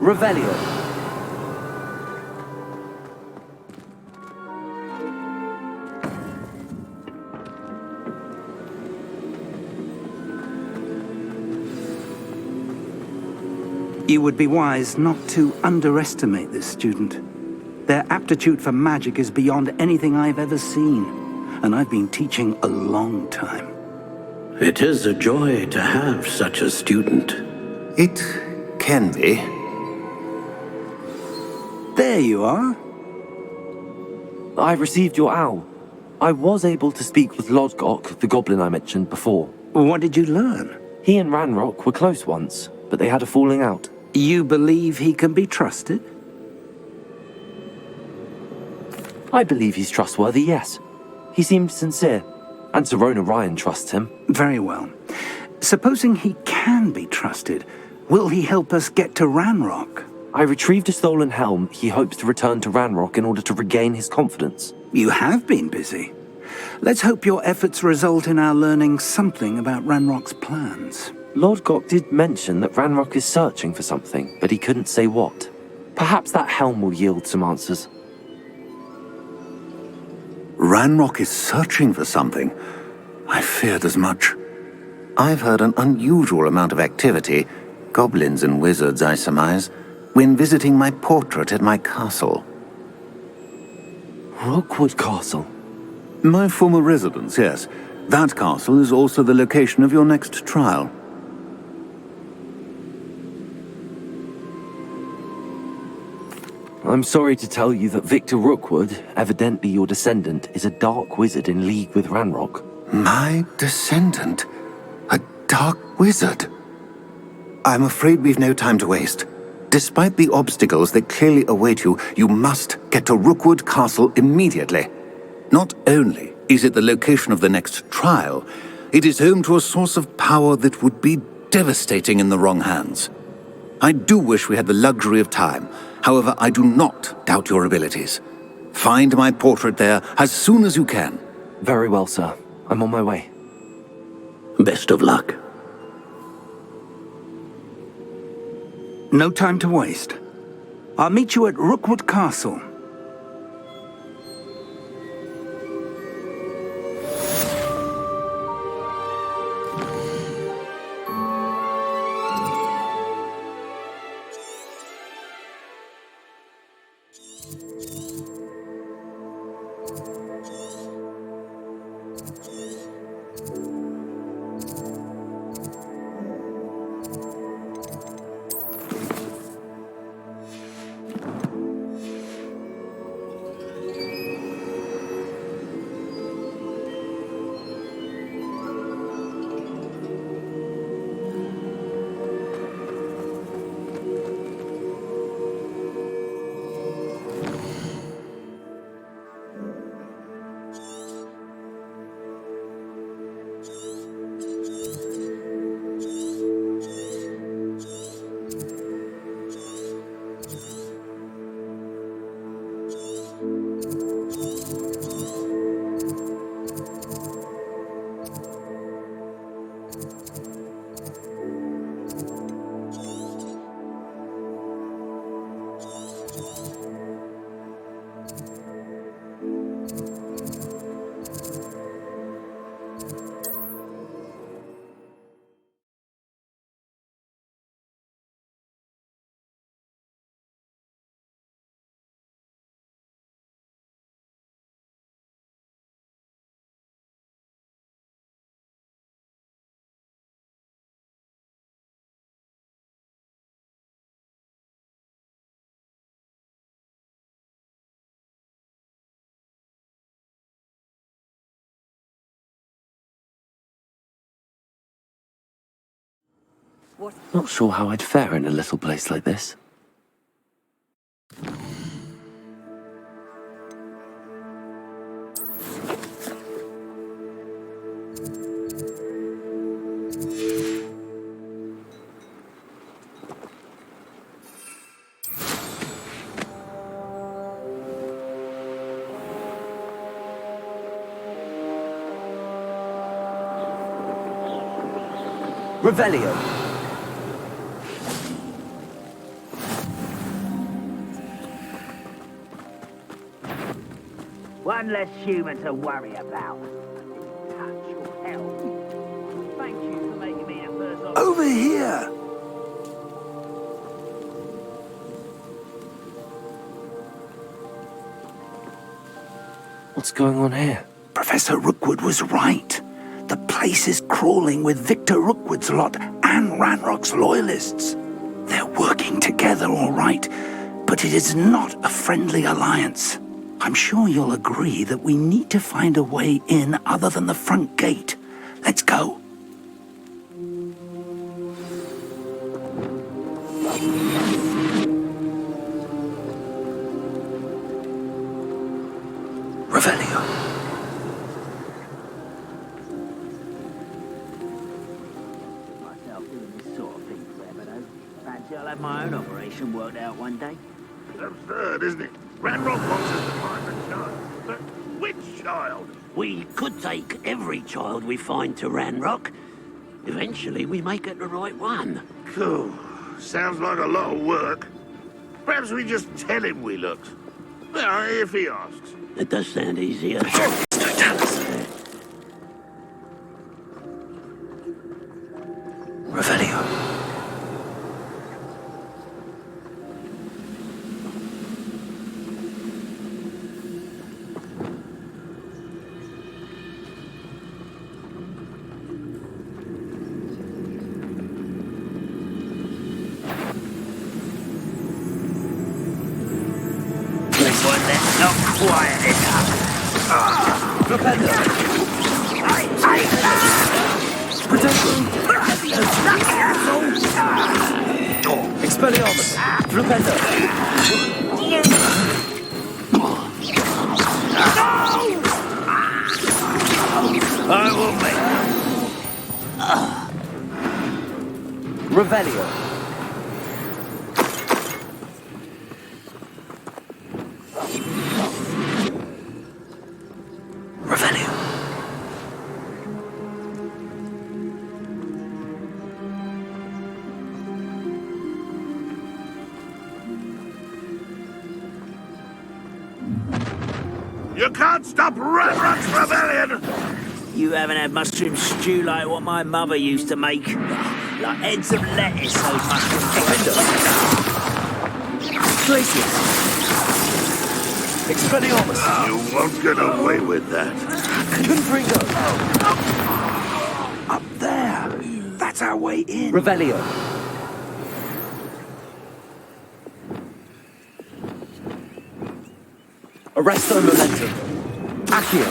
Revelio. You would be wise not to underestimate this student. Their aptitude for magic is beyond anything I've ever seen, and I've been teaching a long time. It is a joy to have such a student. It can be. There you are. I received your owl. I was able to speak with Lodgok, the goblin I mentioned before. What did you learn? He and Ranrock were close once, but they had a falling out. You believe he can be trusted? I believe he's trustworthy, yes. He seemed sincere, and Sirona Ryan trusts him. Very well. Supposing he can be trusted, will he help us get to Ranrock? I retrieved a stolen helm he hopes to return to Ranrock in order to regain his confidence. You have been busy. Let's hope your efforts result in our learning something about Ranrock's plans. Lodgok did mention that Ranrock is searching for something, but he couldn't say what. Perhaps that helm will yield some answers. Ranrock is searching for something. I feared as much. I've heard an unusual amount of activity, goblins and wizards, I surmise, when visiting my portrait at my castle. Rookwood Castle? My former residence, yes. That castle is also the location of your next trial. I'm sorry to tell you that Victor Rookwood, evidently your descendant, is a dark wizard in league with Ranrock. My descendant? A dark wizard? I'm afraid we've no time to waste. Despite the obstacles that clearly await you, you must get to Rookwood Castle immediately. Not only is it the location of the next trial, it is home to a source of power that would be devastating in the wrong hands. I do wish we had the luxury of time. However, I do not doubt your abilities. Find my portrait there as soon as you can. Very well, sir. I'm on my way. Best of luck. No time to waste. I'll meet you at Rookwood Castle. Not sure how I'd fare in a little place like this. Revelio. One less human to worry about. Touch your health. Thank you for making me a first officer. Over here! What's going on here? Professor Rookwood was right. The place is crawling with Victor Rookwood's lot and Ranrock's loyalists. They're working together, all right, but it is not a friendly alliance. I'm sure you'll agree that we need to find a way in other than the front gate. Let's go. Revelio. Myself doing this sort of thing forever, though. Fancy I'll have my own operation worked out one day. It's absurd, isn't it? Ranrock wants us to find a child. But which child? We could take every child we find to Ranrock. Eventually, we may get the right one. Cool. Sounds like a lot of work. Perhaps we just tell him we looked. Well, if he asks. It does sound easier. Revelio. Not quiet enough. Expelliarmus. Flupendo. I will make. Revelio. Revelio. You can't stop Ranrock's rebellion! You haven't had mushroom stew like what my mother used to make. Like heads of lettuce, those mushrooms. Glacius. Expelliarmus. You won't get away with that. Confringo. Up there. That's our way in. Revelio. Arresto Momentum. Accio.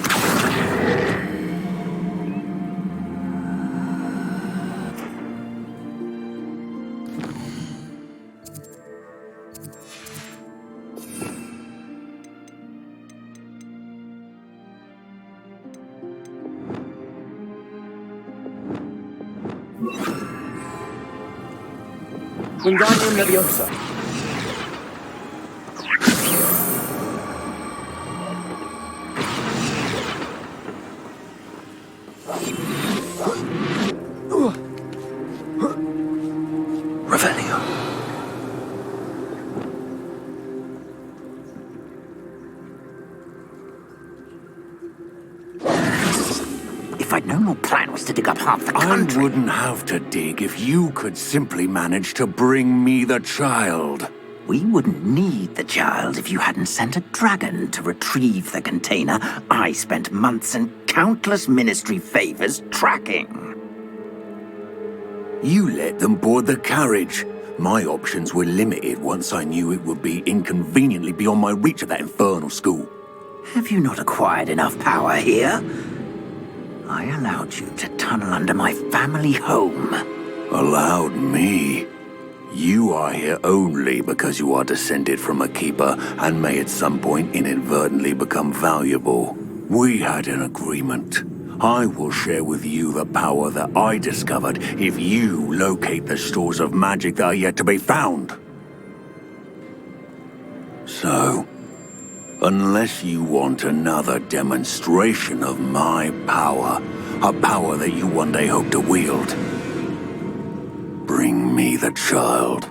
Wingardium Leviosa. Revelio. If I'd known your plan was to dig up half the I country... wouldn't have to dig if you could simply manage to bring me the child. We wouldn't need the child if you hadn't sent a dragon to retrieve the container I spent months and countless ministry favors tracking. You let them board the carriage. My options were limited once I knew it would be inconveniently beyond my reach at that infernal school. Have you not acquired enough power here? I allowed you to tunnel under my family home. Allowed me? You are here only because you are descended from a keeper and may at some point inadvertently become valuable. We had an agreement. I will share with you the power that I discovered if you locate the stores of magic that are yet to be found. So, unless you want another demonstration of my power, a power that you one day hope to wield, bring me the child.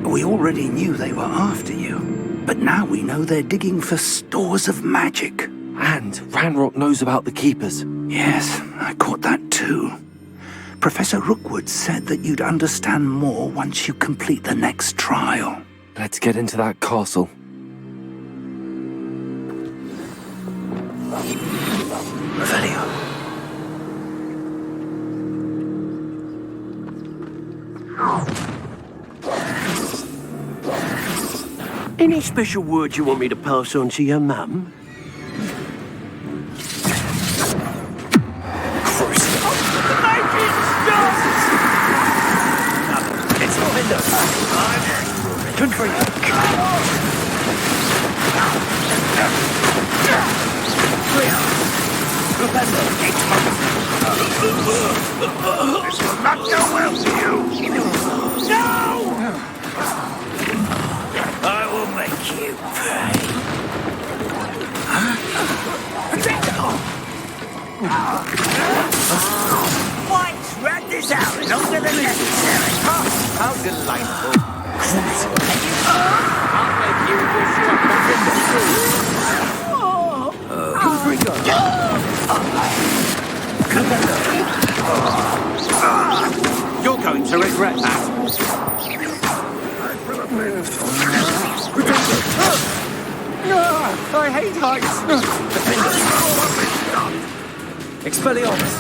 We already knew they were after you, but now we know they're digging for stores of magic. And Ranrock knows about the Keepers. Yes, I caught that too. Professor Rookwood said that you'd understand more once you complete the next trial. Let's get into that castle. Revelio. Any special words you want me to pass on to your mum? This will not go well for you. I will make you pay. Why drag this out longer than necessary? How delightful. I'll make you You're going to regret that. I hate heights! Expelliarmus!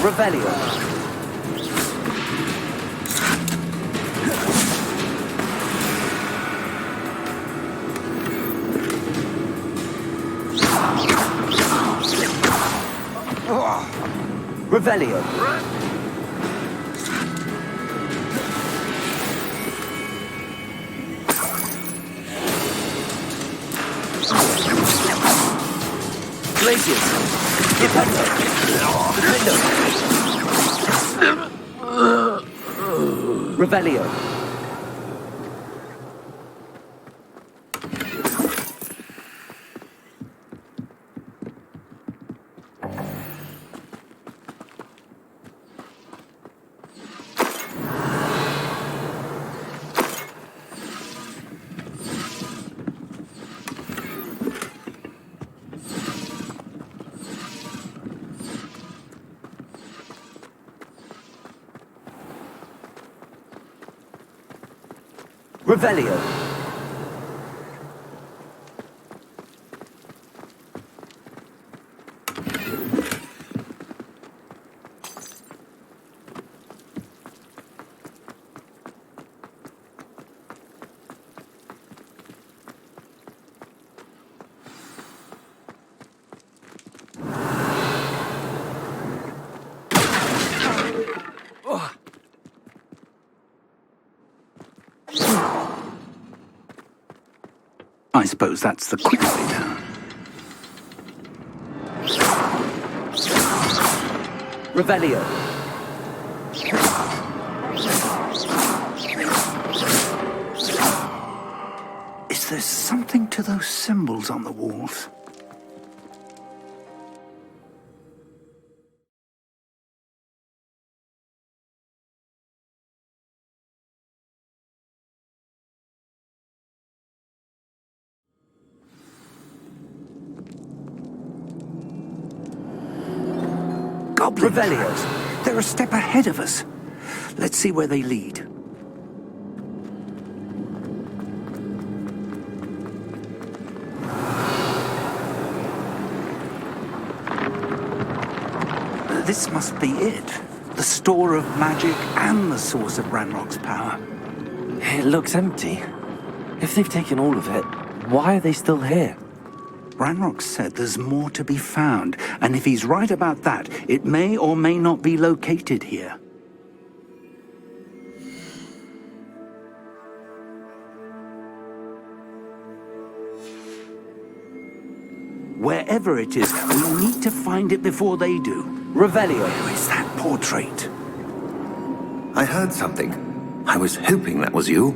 Revelio! Revelio! Glacius! Defender! Revelio! Revelio. I suppose that's the quick way down. Revelio. Is there something to those symbols on the walls? Goblin tracks. They're a step ahead of us. Let's see where they lead. This must be it. The store of magic and the source of Ranrock's power. It looks empty. If they've taken all of it, why are they still here? Ranrock said there's more to be found, and if he's right about that, it may or may not be located here. Wherever it is, we need to find it before they do. Revelio. Who is that portrait? I heard something. I was hoping that was you.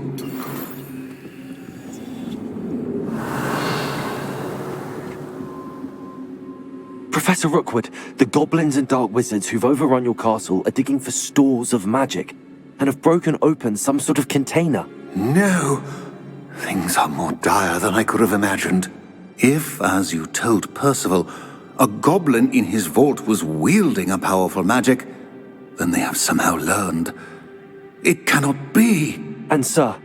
Professor Rookwood, the goblins and dark wizards who've overrun your castle are digging for stores of magic and have broken open some sort of container. No! Things are more dire than I could have imagined. If, as you told Percival, a goblin in his vault was wielding a powerful magic, then they have somehow learned. It cannot be! And sir,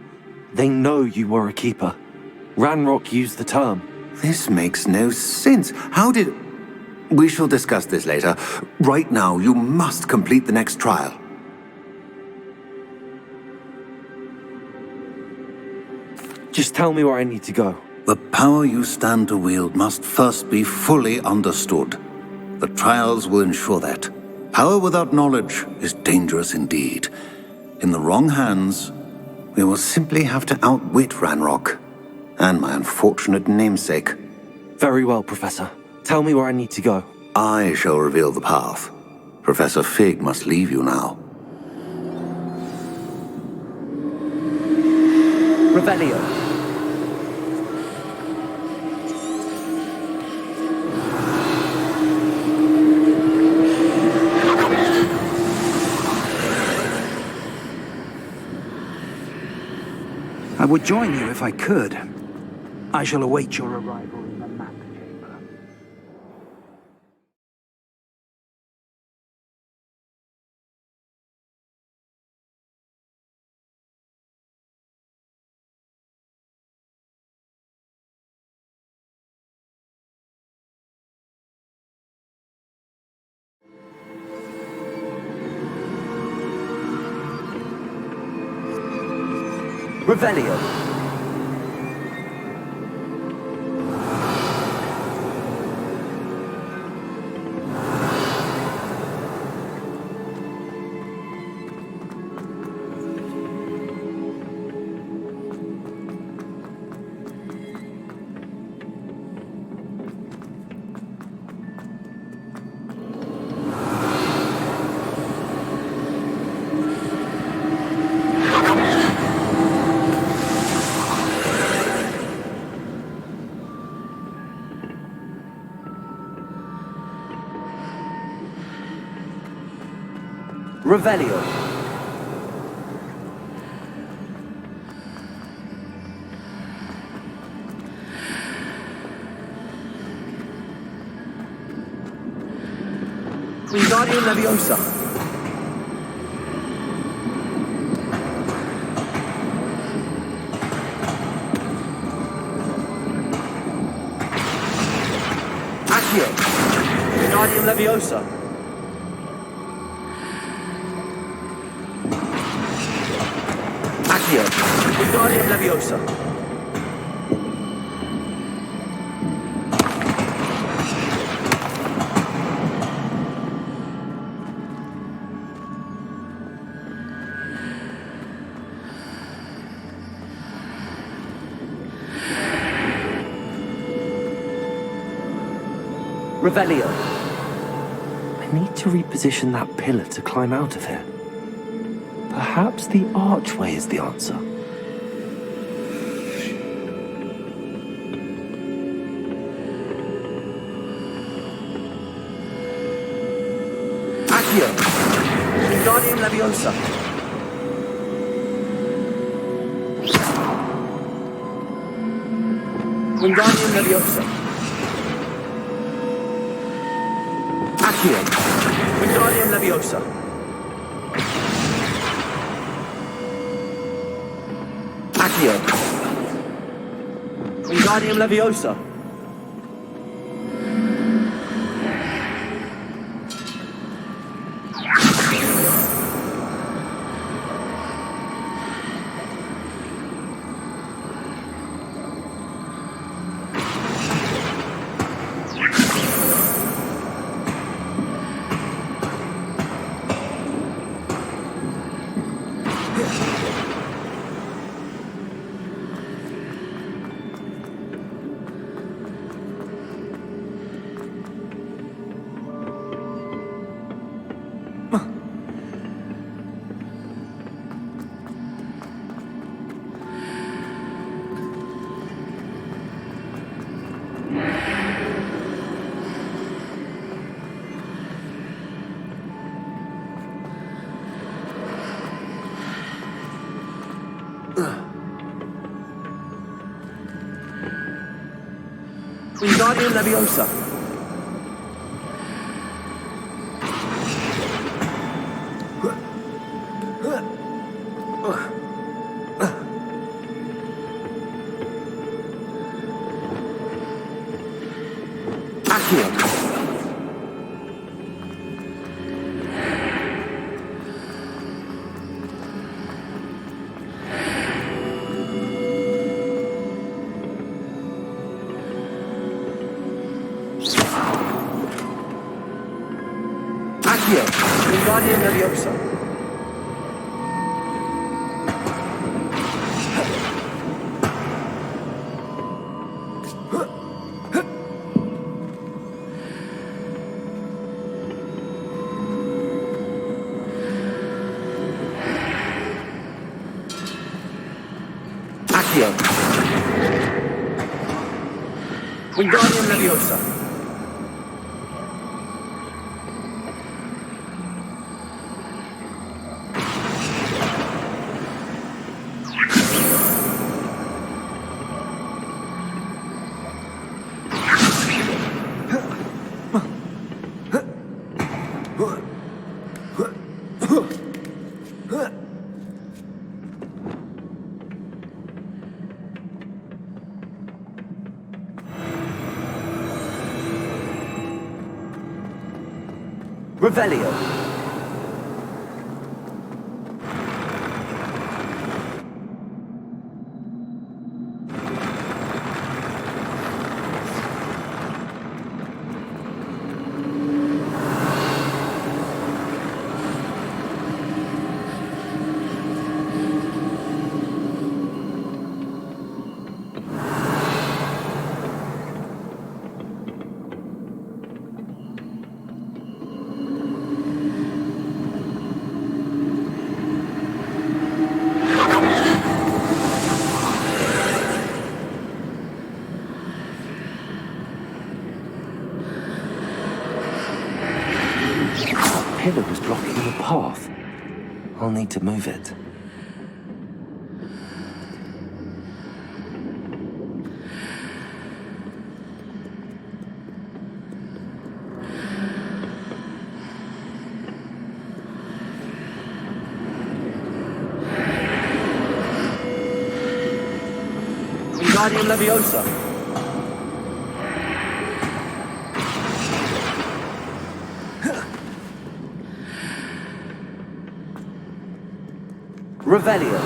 they know you were a keeper. Ranrock used the term. This makes no sense. How did... We shall discuss this later. Right now, you must complete the next trial. Just tell me where I need to go. The power you stand to wield must first be fully understood. The trials will ensure that. Power without knowledge is dangerous indeed. In the wrong hands, we will simply have to outwit Ranrock and my unfortunate namesake. Very well, Professor. Tell me where I need to go. I shall reveal the path. Professor Fig must leave you now. Revelio. I would join you if I could. I shall await your arrival in the map chamber. Revelio. Revelio. Wingardium Leviosa. Accio. Wingardium Leviosa. Wingardium Leviosa. Revelio. I need to reposition that pillar to climb out of here. Perhaps the archway is the answer. Accio. Wingardium Leviosa. Wingardium Leviosa. Accio. Wingardium Leviosa. Accio. Wingardium Leviosa. Wingardium Leviosa. Accio. Accio. Wingardium Leviosa. Accio. Wingardium Leviosa. Revelio. Pillar was blocking the path. I'll need to move it. Wingardium Leviosa. Revelio.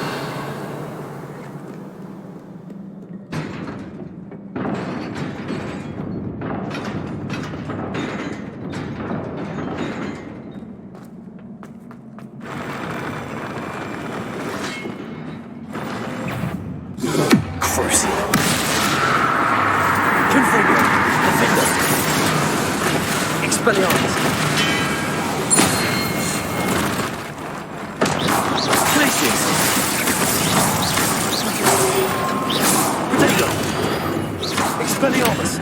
Crucible. Configure. Defender. Expelliarmus. Glacius. Potato. Expelliarmus.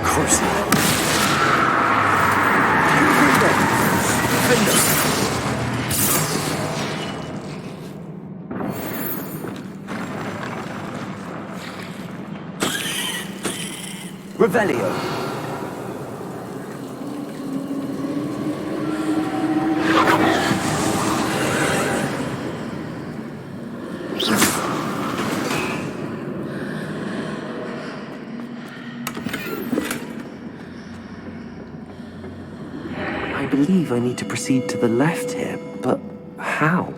Crucible. Defender. Revelio. I believe I need to proceed to the left here, but how?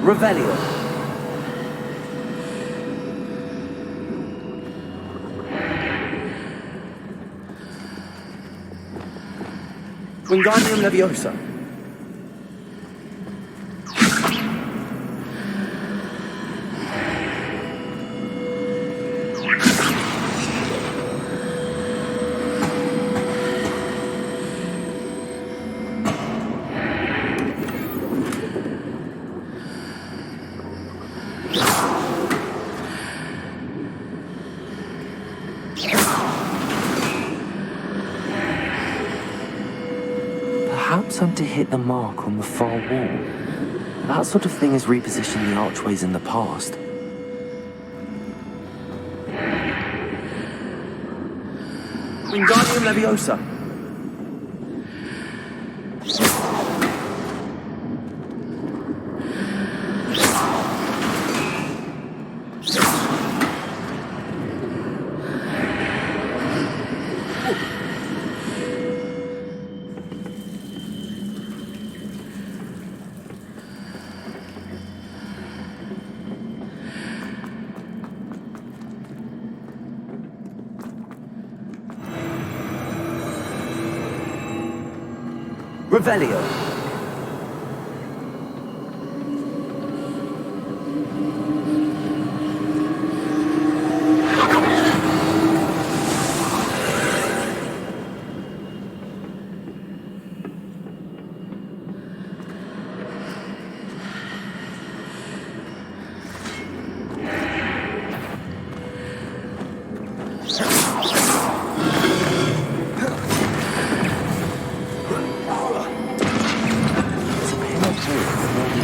Revelio. Wingardium Leviosa. Perhaps I'm to hit the mark on the far wall. That sort of thing has repositioned the archways in the past. Wingardium Leviosa. Revelio.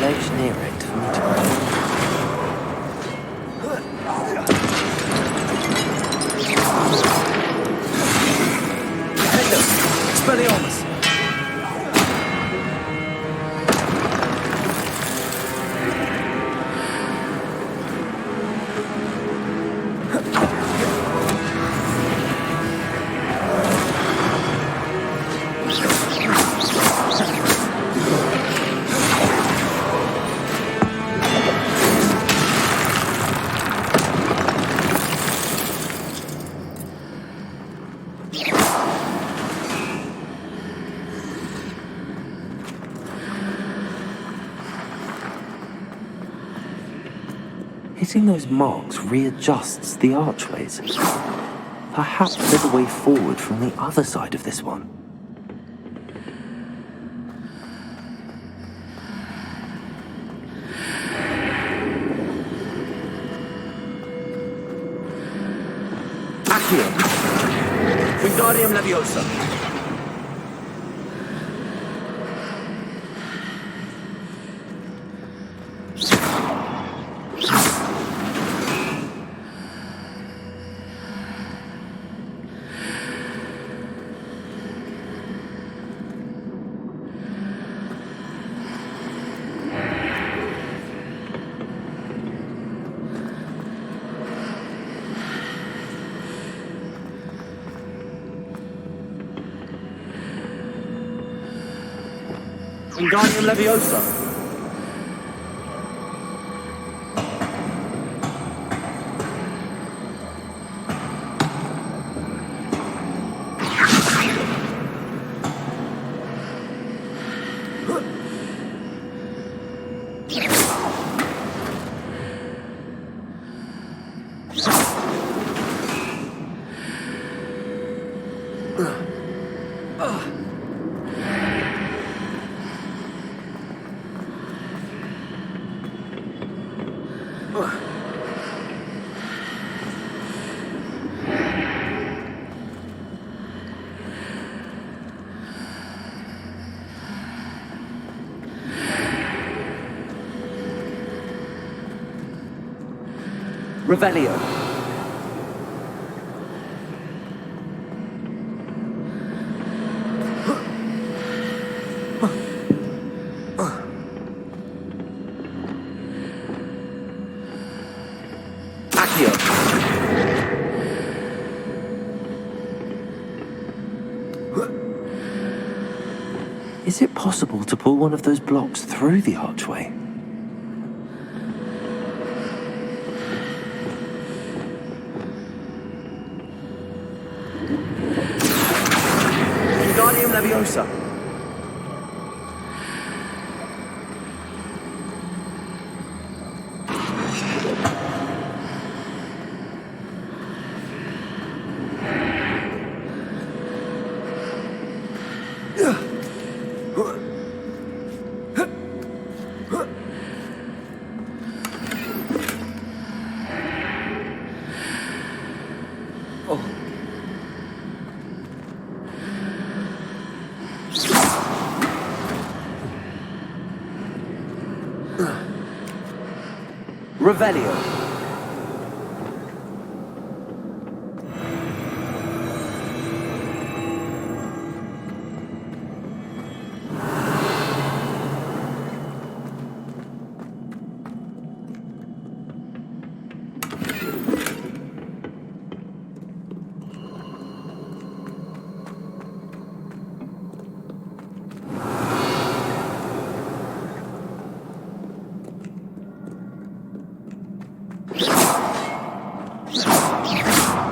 Legs near it for me to Expelliarmus! Hitting those marks readjusts the archways. Perhaps there's a way forward from the other side of this one. Accio! Wingardium Leviosa! Wingardium Leviosa! Revelio. Accio. Is it possible to pull one of those blocks through the archway? Wingardium Leviosa. Revelio.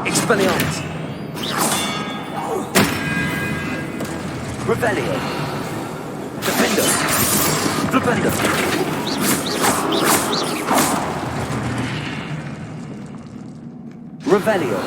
Expelliarmus. Revelio. Defendo. Flipendo. Revelio.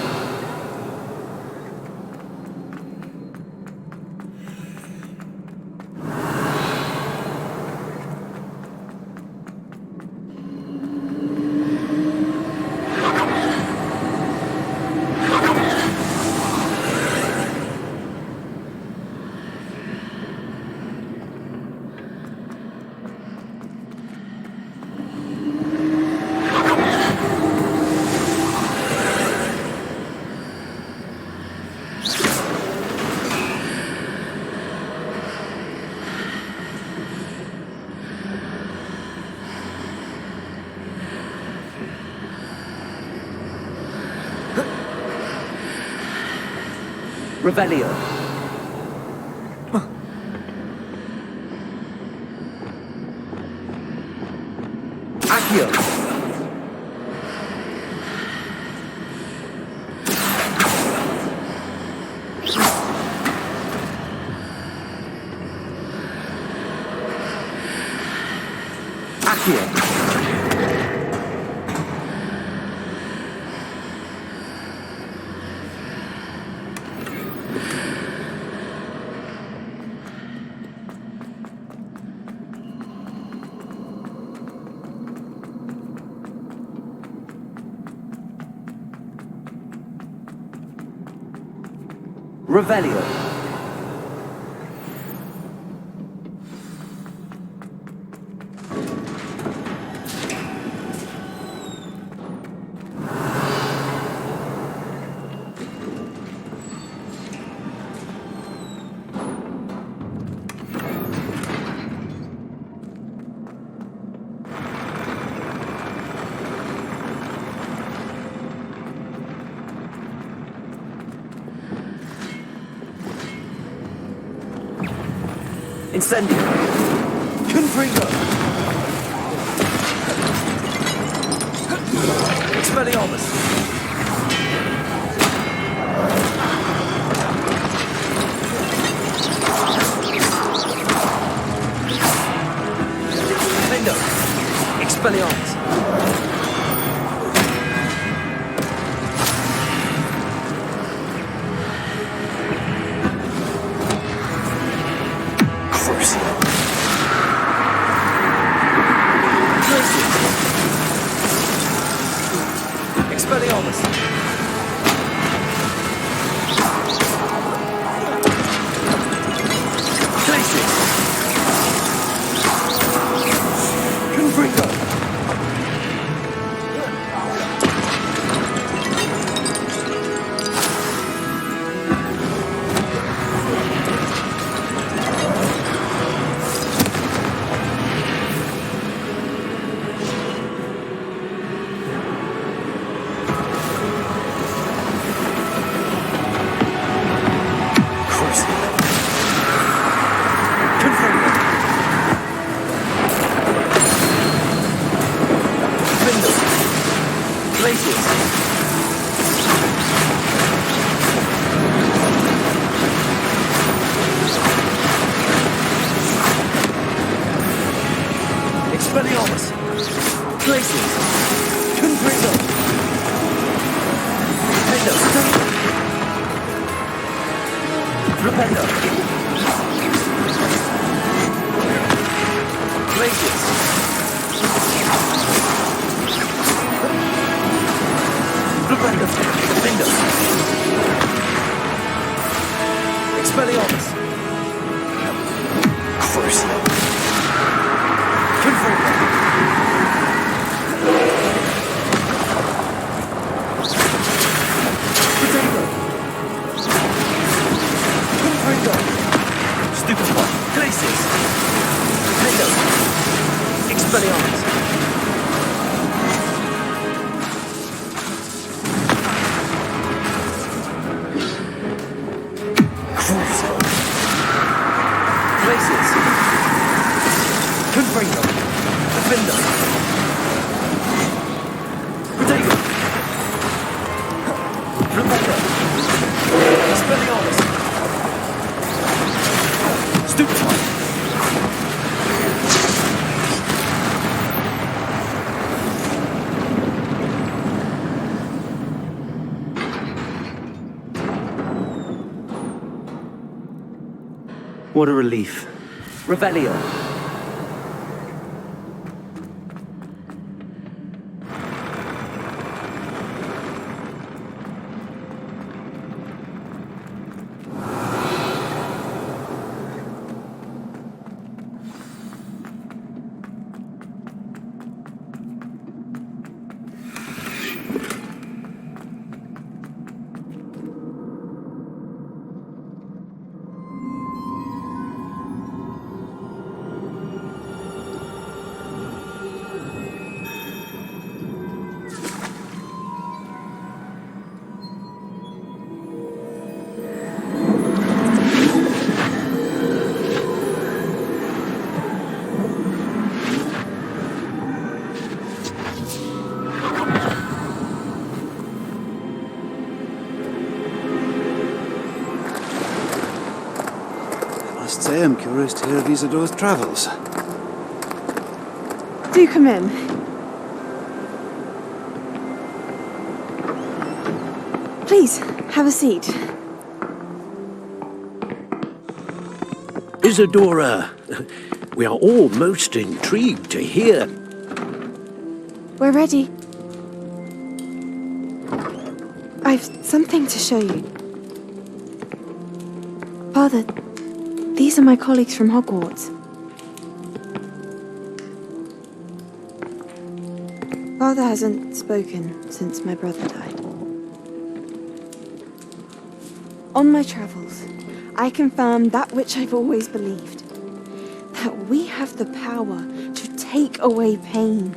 Revelio. Accio. Accio. Revelio. Incendio. Confringo. Expelliarmus. Defendo. Expelliarmus. Expelliarmus. Glacius. Confringo. Expelliarmus! Places! Confringo! Rependo! Rependo! Places! Rependo! Rependo! Expelliarmus! Crucio! Confringo! Stupefy! Glacis! Rependo! Expelliarmus! Crucio! Glacis! Confringo! Defendo! Protego! Rependo! Expelliarmus! Stupefy! What a relief. Revelio! I must say I'm curious to hear of Isidore's travels. Do come in. Please, have a seat. Isadora, we are all most intrigued to hear. We're ready. I've something to show you. Father, these are my colleagues from Hogwarts. Father hasn't spoken since my brother died. On my travels, I confirmed that which I've always believed. That we have the power to take away pain.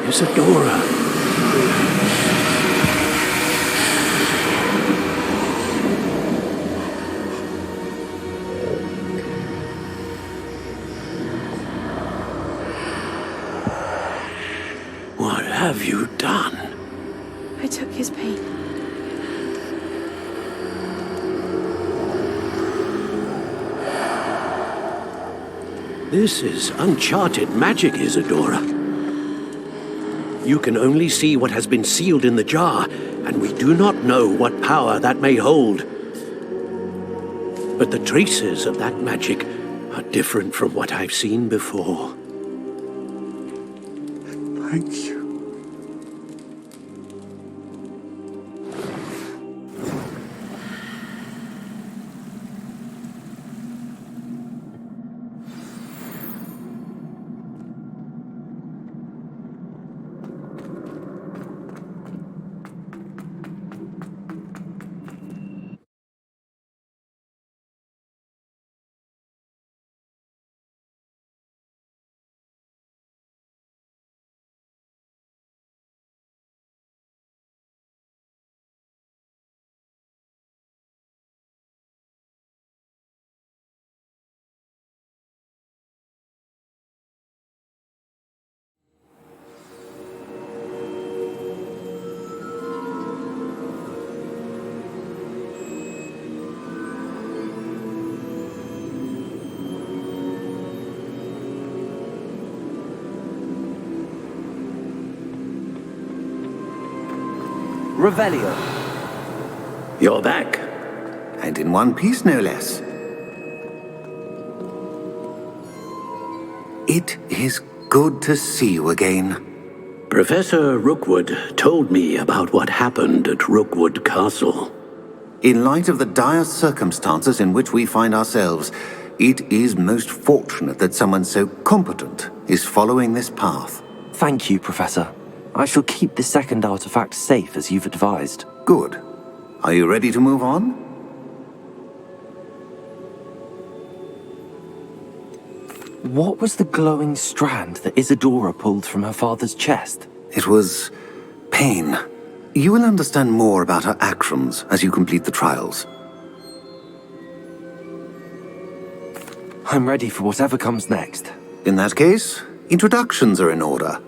Isadora. What have you done? I took his pain. This is uncharted magic, Isadora. You can only see what has been sealed in the jar, and we do not know what power that may hold. But the traces of that magic are different from what I've seen before. Thank you. Revelio. You're back. And in one piece, no less. It is good to see you again. Professor Rookwood told me about what happened at Rookwood Castle. In light of the dire circumstances in which we find ourselves, it is most fortunate that someone so competent is following this path. Thank you, Professor. I shall keep the second artifact safe as you've advised. Good. Are you ready to move on? What was the glowing strand that Isadora pulled from her father's chest? It was pain. You will understand more about her actions as you complete the trials. I'm ready for whatever comes next. In that case, introductions are in order.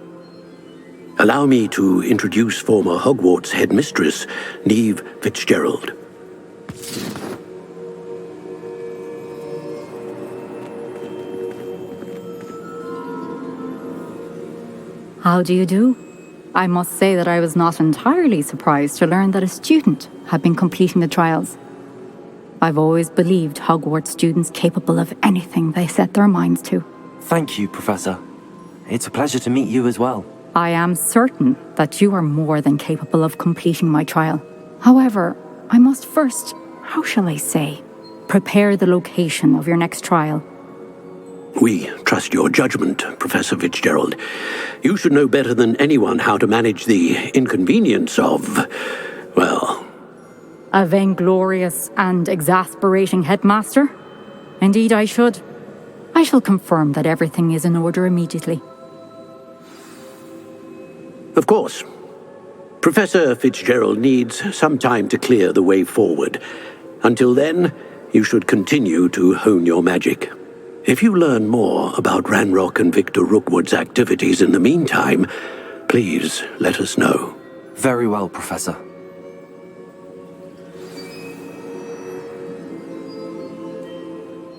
Allow me to introduce former Hogwarts headmistress, Neve Fitzgerald. How do you do? I must say that I was not entirely surprised to learn that a student had been completing the trials. I've always believed Hogwarts students capable of anything they set their minds to. Thank you, Professor. It's a pleasure to meet you as well. I am certain that you are more than capable of completing my trial. However, I must first, how shall I say, prepare the location of your next trial. We trust your judgment, Professor Fitzgerald. You should know better than anyone how to manage the inconvenience of, well... A vainglorious and exasperating headmaster? Indeed I should. I shall confirm that everything is in order immediately. Of course. Professor Fitzgerald needs some time to clear the way forward. Until then, you should continue to hone your magic. If you learn more about Ranrock and Victor Rookwood's activities in the meantime, please let us know. Very well, Professor.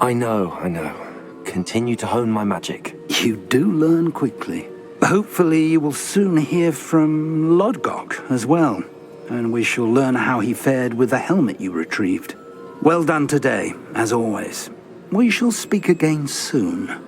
I know. Continue to hone my magic. You do learn quickly. Hopefully you will soon hear from Lodgok as well, and we shall learn how he fared with the helmet you retrieved. Well done today, as always. We shall speak again soon.